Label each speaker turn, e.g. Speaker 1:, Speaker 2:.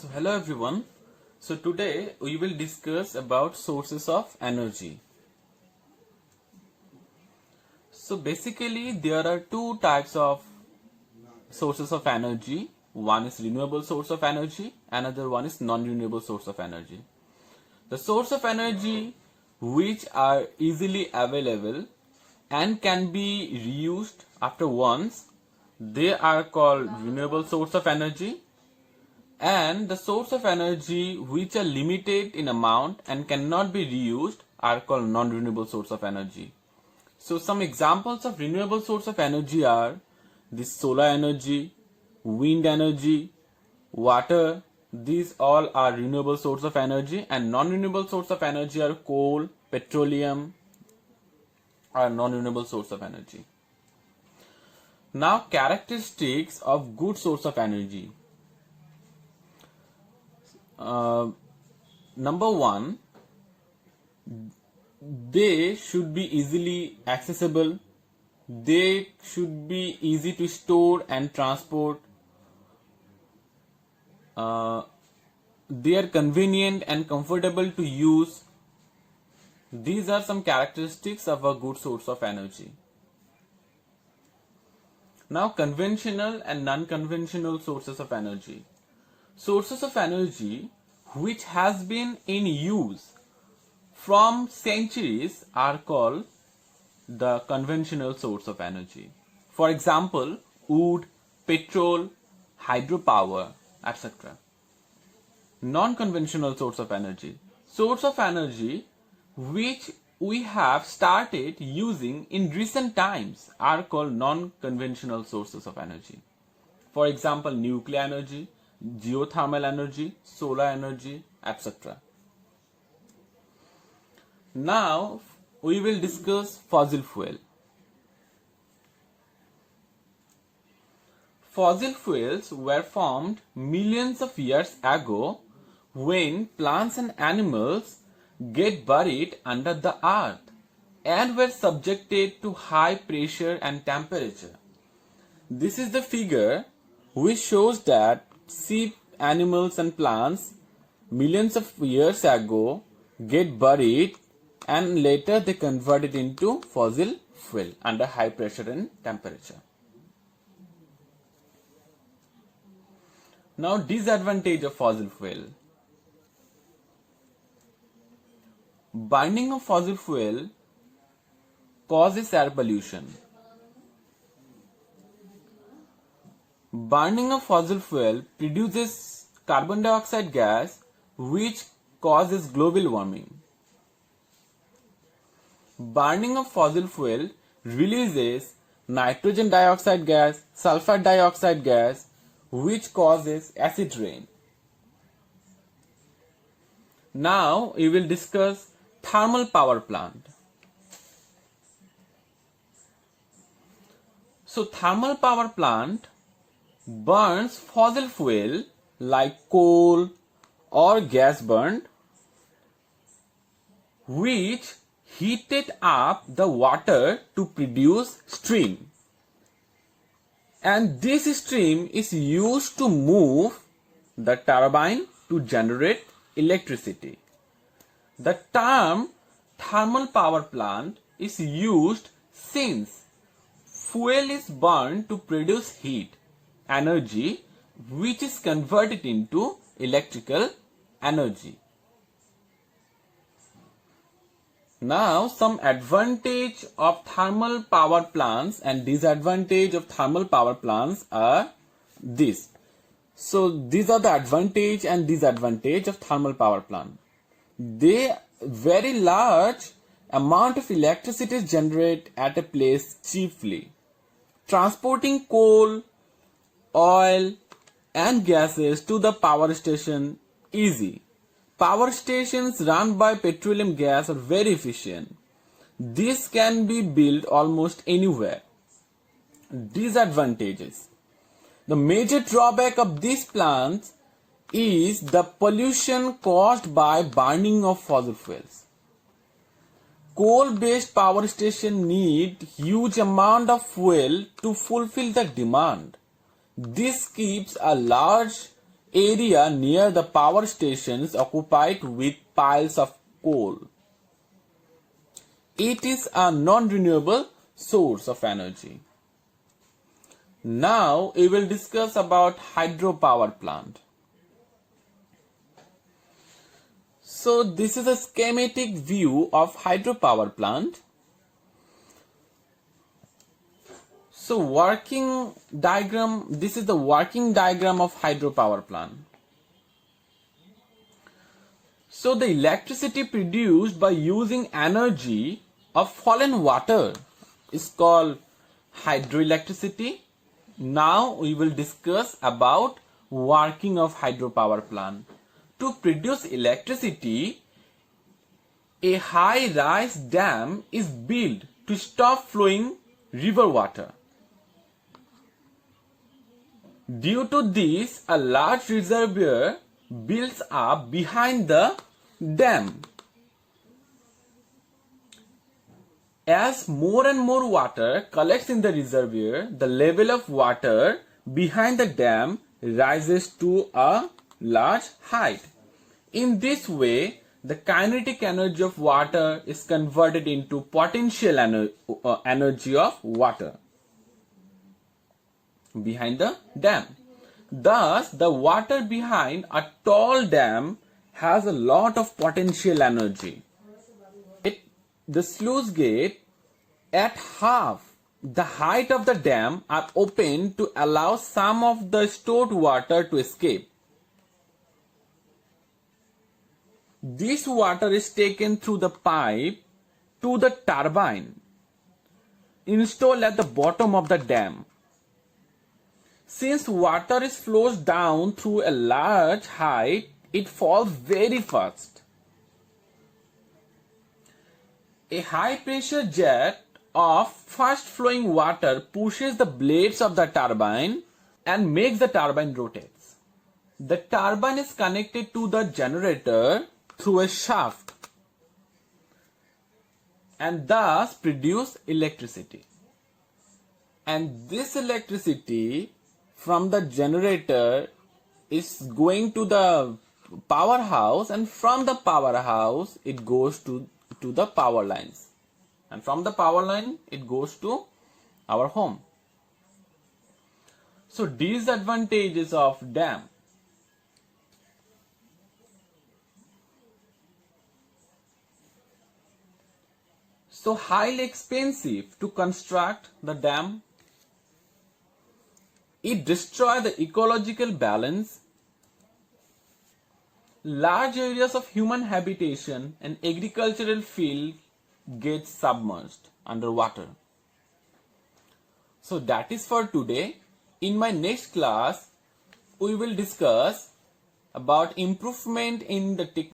Speaker 1: So hello everyone. So today we will discuss about sources of energy. So basically there are two types of sources of energy. One is renewable source of energy, another one is non-renewable source of energy. The source of energy which are easily available and can be reused after once, they are called renewable source of energy. And the source of energy which are limited in amount and cannot be reused are called non-renewable source of energy. So some examples of renewable source of energy are this solar energy, wind energy, water. These all are renewable source of energy, and non-renewable source of energy are coal, petroleum are non-renewable source of energy. Now characteristics of good source of energy. Number one, they should be easily accessible. They should be easy to store and transport. They are convenient and comfortable to use. These are some characteristics of a good source of energy. Now, conventional and non-conventional sources of energy. Sources of energy which has been in use from centuries are called the conventional source of energy. For example, wood, petrol, hydropower, etc. Non-conventional source of energy. Source of energy which we have started using in recent times are called non-conventional sources of energy. For example, nuclear energy, geothermal energy, solar energy, etc. Now we will discuss fossil fuel. Fossil fuels were formed millions of years ago when plants and animals get buried under the earth and were subjected to high pressure and temperature. This is the figure which shows that sea animals and plants millions of years ago get buried and later they convert it into fossil fuel under high pressure and temperature. Now, disadvantage of fossil fuel. Burning of fossil fuel causes air pollution. Burning of fossil fuel produces carbon dioxide gas which causes global warming. Burning of fossil fuel releases nitrogen dioxide gas, sulfur dioxide gas which causes acid rain. Now we will discuss thermal power plant. So thermal power plant burns fossil fuel like coal or gas burned, which heated up the water to produce steam. And this steam is used to move the turbine to generate electricity. The term thermal power plant is used since fuel is burned to produce heat, energy which is converted into electrical energy. Now, some advantage of thermal power plants and disadvantage of thermal power plants are this. So these are the advantage and disadvantage of thermal power plant. They very large amount of electricity is generated at a place cheaply. Transporting coal, oil and gases to the power station easy. Power stations run by petroleum gas are very efficient. This can be built almost anywhere. Disadvantages. The major drawback of these plants is the pollution caused by burning of fossil fuels. Coal-based power stations need huge amount of fuel to fulfill the demand. This keeps a large area near the power stations occupied with piles of coal. It is a non-renewable source of energy. Now we will discuss about hydropower plant. So this is a schematic view of hydropower plant. So working diagram, this is the working diagram of hydropower plant. So the electricity produced by using energy of fallen water is called hydroelectricity. Now we will discuss about working of hydropower plant. To produce electricity, a high-rise dam is built to stop flowing river water. Due to this, a large reservoir builds up behind the dam. As more and more water collects in the reservoir, the level of water behind the dam rises to a large height. In this way, the kinetic energy of water is converted into potential energy of water behind the dam. Thus, the water behind a tall dam has a lot of potential energy. The sluice gate at half the height of the dam are opened to allow some of the stored water to escape. This water is taken through the pipe to the turbine installed at the bottom of the dam. Since water flows down through a large height, it falls very fast. A high pressure jet of fast flowing water pushes the blades of the turbine and makes the turbine rotate. The turbine is connected to the generator through a shaft and thus produce electricity. And this electricity from the generator is going to the powerhouse, and from the powerhouse it goes to the power lines, and from the power line it goes to our home. So disadvantages of dam. So highly expensive to construct the dam. It destroys the ecological balance. Large areas of human habitation and agricultural field get submerged underwater. So that is for today. In my next class, we will discuss about improvement in the technology